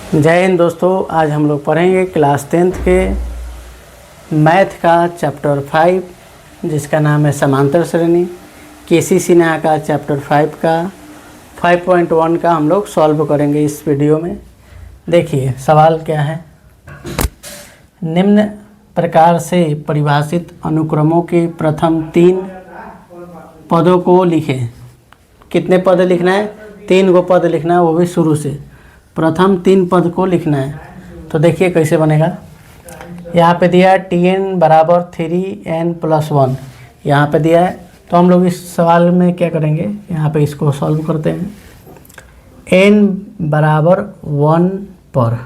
जय हिंद दोस्तों। आज हम लोग पढ़ेंगे क्लास 10th के मैथ का चैप्टर 5 जिसका नाम है समांतर श्रेणी। केसी सिन्हा का चैप्टर 5 का 5.1 का हम लोग सॉल्व करेंगे इस वीडियो में। देखिए सवाल क्या है। निम्न प्रकार से परिभाषित अनुक्रमों के प्रथम 3 पदों को लिखें। कितने पद लिखना है? 3 गो पद लिखना है, वो भी शुरू से। प्रथम 3 पद को लिखना है। तो देखिए कैसे बनेगा। यहाँ पे दिया है Tn बराबर 3n+1 यहाँ पे दिया है। तो हम लोग इस सवाल में क्या करेंगे, यहाँ पे इसको सॉल्व करते हैं। n बराबर 1 पर,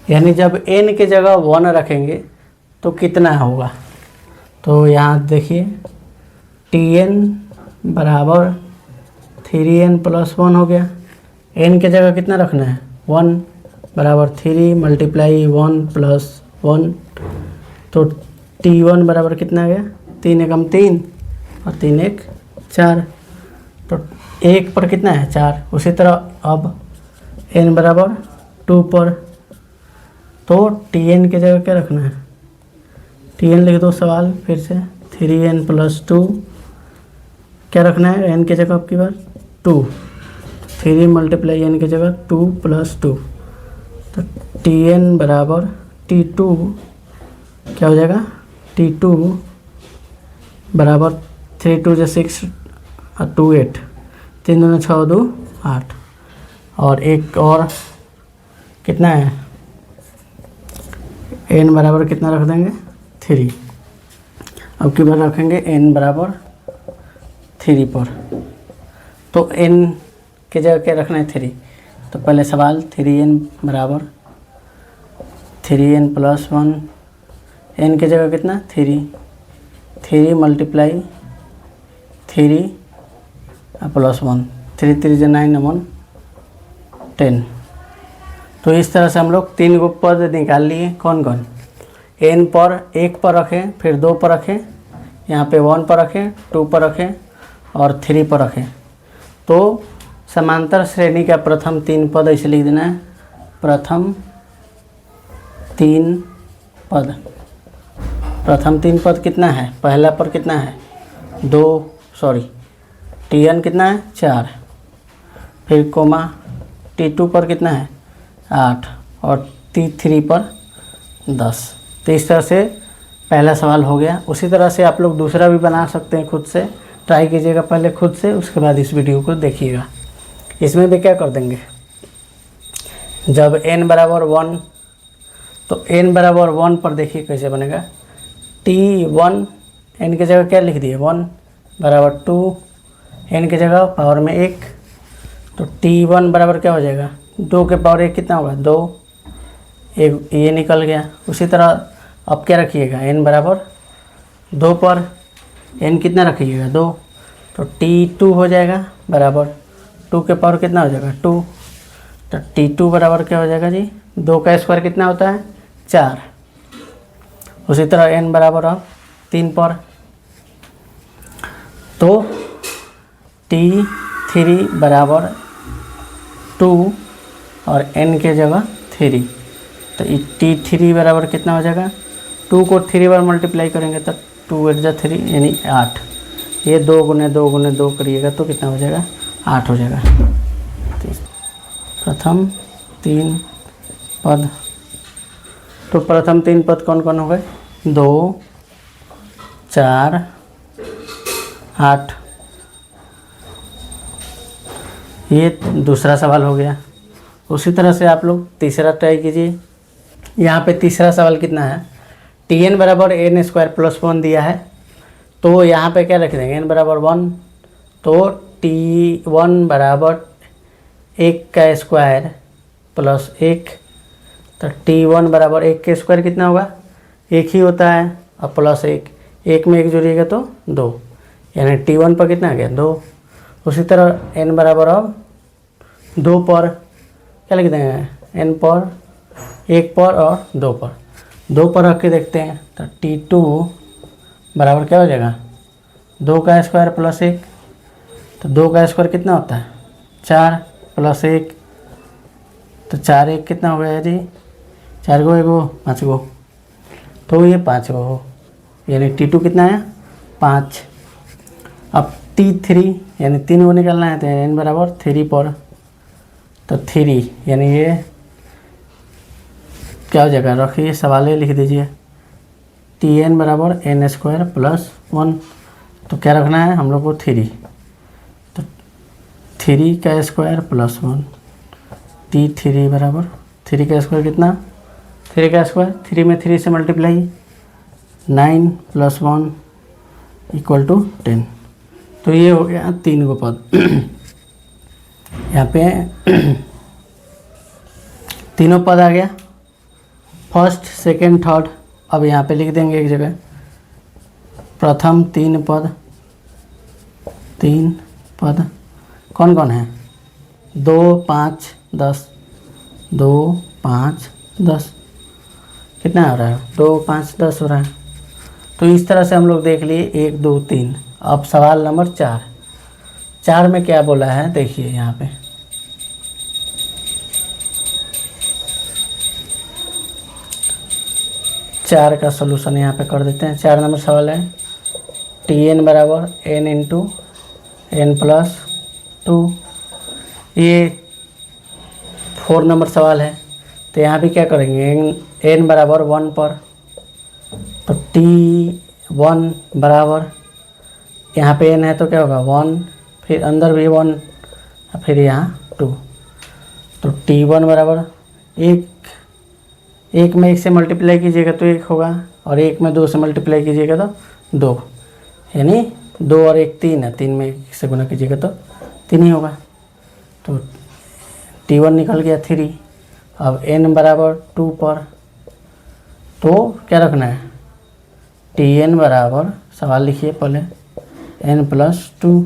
यानी जब n के जगह 1 रखेंगे तो कितना होगा। तो यहाँ देखिए Tn बराबर 3n+1 हो गया। n के जगह कितना रखना है? 1 बराबर 3 मल्टीप्लाई 1 + 1। तो T1 बराबर कितना आ गया? 3 एकम 3 और 3 एक 4। तो 1 पर कितना है? 4। उसी तरह अब n बराबर 2 पर, तो Tn की जगह क्या रखना है? Tn लिख दो सवाल फिर से। 3n+2 क्या रखना है? n की जगह आपकी बार 2। 3 मल्टीप्लाई n की जगह 2 + 2। तो Tn बराबर T2 क्या हो जाएगा? T2 बराबर 3 2 6 और 2 8, 3 2 6 2 8। और एक और कितना है? n बराबर कितना रख देंगे? 3। अब की बार रखेंगे n बराबर 3 पर। तो n की जगह क्या रखना है? 3। तो पहले सवाल 3n बराबर 3n+1, n की जगह कितना? 3। 3 मल्टीप्लाई 3 +1, 3 3 9 10। तो इस तरह से हम लोग 3 गो पद निकाल लिए। कौन कौन? n पर 1 पर रखें, फिर 2 पर रखें, यहाँ पे 1 पर रखें, 2 पर रखें और 3 पर रखें। तो समांतर श्रेणी का प्रथम 3 पद ऐसे लिख देना है। प्रथम 3 पद। प्रथम 3 पद कितना है? पहला पर कितना है? Tn कितना है? 4। फिर कोमा T2 पर कितना है? 8 और T3 पर 10। तो इस तरह से पहला सवाल हो गया। उसी तरह से आप लोग दूसरा भी बना सकते हैं खुद से। ट्राई कीजिएगा पहले खुद से, उसके बाद इस वीडियो को देखिएगा। इसमें भी क्या कर देंगे, जब n बराबर 1, तो n बराबर 1 पर देखिए कैसे बनेगा। T1 n की जगह क्या लिख दिए? 1 बराबर 2, n की जगह पावर में 1। तो T1 बराबर क्या हो जाएगा? 2 के पावर 1 कितना होगा? 2। एक ये निकल गया। उसी तरह अब क्या रखिएगा? n बराबर 2 पर n कितना रखिएगा? 2। तो T2 हो जाएगा बराबर 2 के पावर कितना हो जाएगा? 2। तो T2 बराबर क्या हो जाएगा जी? 2 का स्क्वायर कितना होता है? 4। उसी तरह n बराबर अब 3 पर, तो T3 बराबर 2 और n के जगह 3। तो T3 बराबर कितना हो जाएगा? 2 को 3 बार मल्टीप्लाई करेंगे तो 2 8 जा 3 यानी 8। ये 2 × 2 × 2 करिएगा तो कितना हो जाएगा? 8 हो जाएगा। प्रथम 3 पद। तो प्रथम 3 पद कौन कौन हो गए? 2 4 8। ये दूसरा सवाल हो गया। उसी तरह से आप लोग तीसरा ट्राई कीजिए। यहाँ पे तीसरा सवाल कितना है? Tn बराबर n² + 1 दिया है। तो यहाँ पे क्या रख देंगे? n बराबर 1। तो T1 बराबर 1 का स्क्वायर प्लस 1। तो T1 बराबर 1 के स्क्वायर कितना होगा? 1 ही होता है और प्लस 1, 1 में 1 जोड़िएगा तो 2, यानी T1 पर कितना आ गया? 2। उसी तरह n बराबर अब 2 पर क्या लिख देंगे? n पर 1 पर और 2 पर। 2 पर रख के देखते हैं। तो T2 बराबर क्या हो जाएगा? 2 का स्क्वायर प्लस 1। तो 2 का स्क्वायर कितना होता है? 4 + 1 तो 4 1 कितना हो गया जी, 4 गो 1 गो 5 गो, तो ये 5 गो हो, यानी T2 कितना है 5। अब T3 यानी 3 गो निकालना है, तो n बराबर 3 पर, तो 3 यानी ये क्या हो जाएगा, रखिए सवाल ही लिख दीजिए, Tn बराबर n² प्लस 1, तो क्या रखना है हम लोग को 3, तो 3 का स्क्वायर प्लस 1, T3 बराबर 3 का स्क्वायर कितना, 3 का स्क्वायर 3 में 3 से मल्टीप्लाई 9 प्लस 1 इक्वल टू 10, तो ये हो गया 3 गो पद। यहाँ पे तीनों पद आ गया, फर्स्ट सेकंड थर्ड। अब यहाँ पे लिख देंगे एक जगह प्रथम 3 पद कौन कौन है, 2 5 10, 2 5 10 कितना हो रहा है, 2 5 10 हो रहा है। तो इस तरह से हम लोग देख लिए 1 2 3। अब सवाल नंबर 4 में क्या बोला है देखिए, यहाँ पे चार का सलूशन यहाँ पे कर देते हैं। 4 नंबर सवाल है Tn बराबर n इंटू n प्लस 2। ये 4 नंबर सवाल है, तो यहाँ भी क्या करेंगे, n बराबर 1 पर, तो T1 बराबर यहाँ पे n है तो क्या होगा 1, फिर अंदर भी 1, फिर यहाँ 2, तो T1 बराबर 1 में 1 से मल्टीप्लाई कीजिएगा तो 1 होगा, और 1 में 2 से मल्टीप्लाई कीजिएगा तो 2, यानी 2 और 1 3 है, 3 में 1 से गुना कीजिएगा तो 3 ही होगा। तो T1 निकल गया 3। अब n बराबर 2 पर, तो क्या रखना है, Tn बराबर सवाल लिखिए पहले n प्लस 2,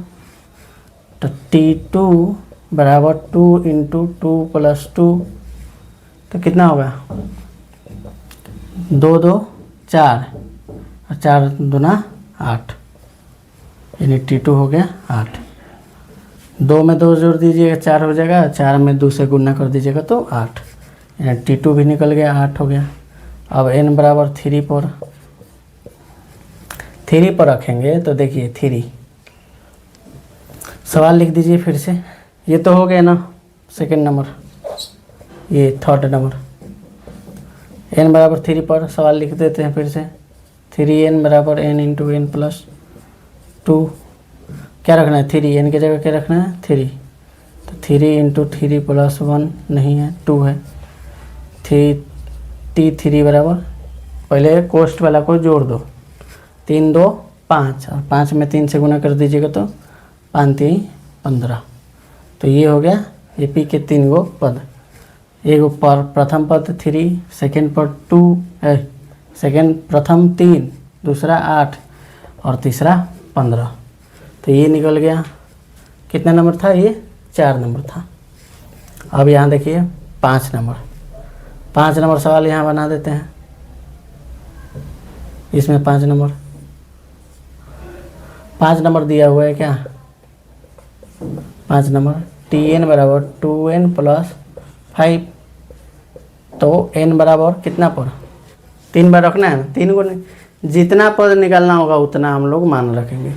तो T2 बराबर 2 इंटू 2 प्लस 2, तो कितना होगा 2 2 4 और 4 दूना 8, यानी T2 हो गया 8। 2 में 2 जोड़ दीजिएगा 4 हो जाएगा, 4 में 2 से गुना कर दीजिएगा तो 8, यानी T2 भी निकल गया 8 हो गया। अब n बराबर 3 पर रखेंगे तो देखिए 3, सवाल लिख दीजिए फिर से, ये तो हो गया ना सेकंड नंबर, ये थर्ड नंबर। n बराबर 3 पर सवाल लिख देते हैं फिर से, 3n बराबर n इंटू n प्लस 2, क्या रखना है 3, n की जगह क्या रखना है 3, तो 3 इंटू 3 प्लस 1 नहीं है 2 है, T3 बराबर पहले कोष्ट वाला को जोड़ दो, 3 2 5 और 5 में 3 से गुना कर दीजिएगा तो 5 3 15, तो ये हो गया AP के 3 गो पद, एक पर प्रथम पद 3, सेकंड पद 2 है, सेकंड प्रथम 3, दूसरा 8 और तीसरा 15, तो ये निकल गया कितना नंबर था, ये 4 नंबर था। अब यहाँ देखिए 5 नंबर सवाल यहाँ बना देते हैं, इसमें 5 नंबर दिया हुआ है क्या, 5 नंबर Tn बराबर 2n प्लस 5, तो n बराबर कितना पर 3 बार रखना है ना, 3 को जितना पद निकालना होगा उतना हम लोग मान रखेंगे।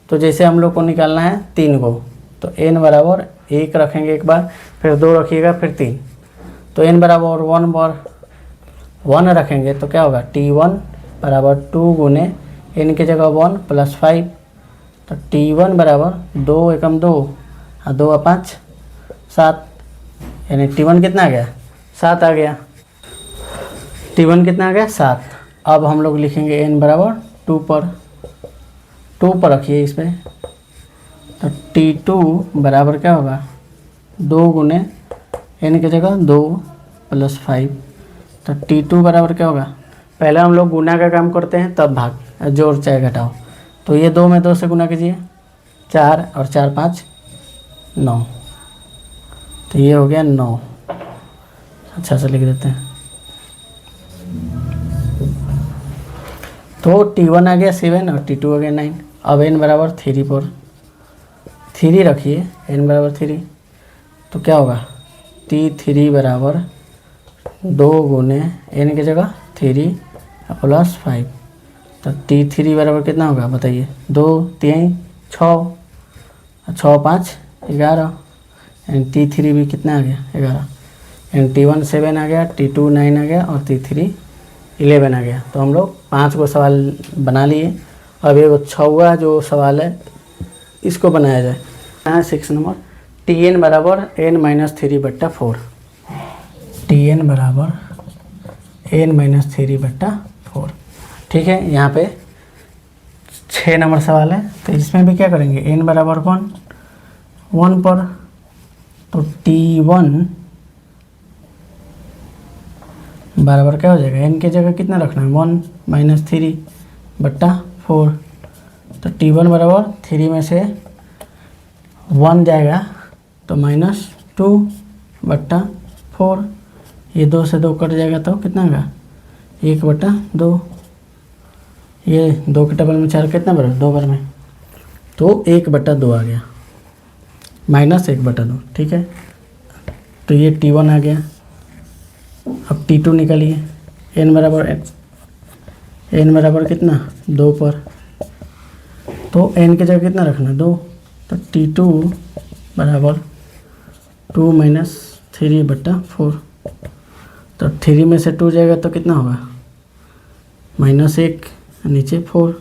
तो जैसे हम लोग को निकालना है 3 को, तो n बराबर 1 रखेंगे एक बार, फिर 2 रखिएगा, फिर 3, तो n बराबर 1 पर 1 रखेंगे तो क्या होगा T1 बराबर 2 गुने n की जगह 1 प्लस 5, तो T1 बराबर 2 एकम 2 और 2 5 7, यानी T1 कितना आ गया 7 आ गया, T1 कितना आ गया 7। अब हम लोग लिखेंगे n बराबर 2 पर रखिए इस पर, तो T2 बराबर क्या होगा 2 गुने n की जगह 2 प्लस 5, तो T2 बराबर क्या होगा, पहले हम लोग गुना का काम करते हैं तब भाग जोड़ चाहे घटाओ, तो ये 2 में 2 से गुना कीजिए, 4 और 4 5 9, तो ये हो गया 9, अच्छा से लिख देते हैं। तो T1 आ गया 7 और T2 आ गया 9। अब n बराबर 3 पर 3 रखिए, n बराबर 3, तो क्या होगा T3 बराबर 2 गुने n की जगह 3 प्लस 5, तो T3 बराबर कितना होगा बताइए? 2 3 6, 6 5 11, एंड T3 भी कितना आ गया? 11, एंड T1 7 आ गया, T2 9 आ गया और T3 11 आ गया। तो हम लोग 5 को सवाल बना लिए। अब ये 6वां जो सवाल है इसको बनाया जाए। यहाँ 6 नंबर, Tn बराबर n-3/4, Tn बराबर n-3/4। ठीक है, यहाँ पे 6 नंबर सवाल है, तो इसमें भी क्या करेंगे? n बराबर 1 पर, तो T1 बराबर क्या हो जाएगा? n की जगह कितना रखना है? 1-3/4, तो T1 बराबर 3 में से 1 जाएगा तो -2/4, ये 2 से 2 कट जाएगा तो कितना होगा? 1/2, ये 2 के डबल में 4 कितना बार? 2 बार में, तो 1/2 आ गया, -1/2। ठीक है, तो ये T1 आ गया। अब T2 निकालिए, n बराबर कितना? 2 पर, तो n की जगह कितना रखना? 2, तो T2 बराबर 2-3/4, तो 3 में से 2 जाएगा तो कितना होगा? -1, नीचे 4।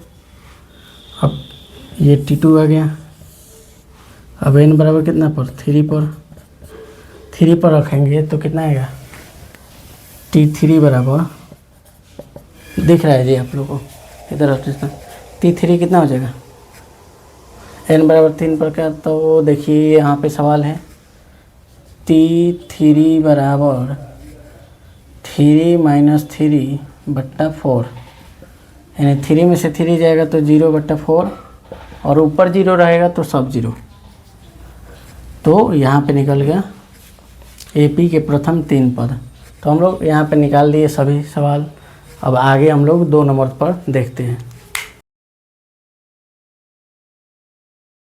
अब ये T2 आ गया। अब n बराबर कितना पर? 3 पर, 3 पर रखेंगे तो कितना आएगा? T3 बराबर, दिख रहा है जी आप लोगों को, इधर T3 कितना हो जाएगा? n बराबर 3 पर का, तो देखिए यहाँ पे सवाल है T3 बराबर 3-3/4, यानी 3 में से 3 जाएगा तो 0/4, और ऊपर 0 रहेगा तो सब 0। तो यहाँ पे निकल गया AP के प्रथम 3 पद। तो हम लोग यहाँ पे निकाल दिए सभी सवाल। अब आगे हम लोग 2 नंबर पर देखते हैं।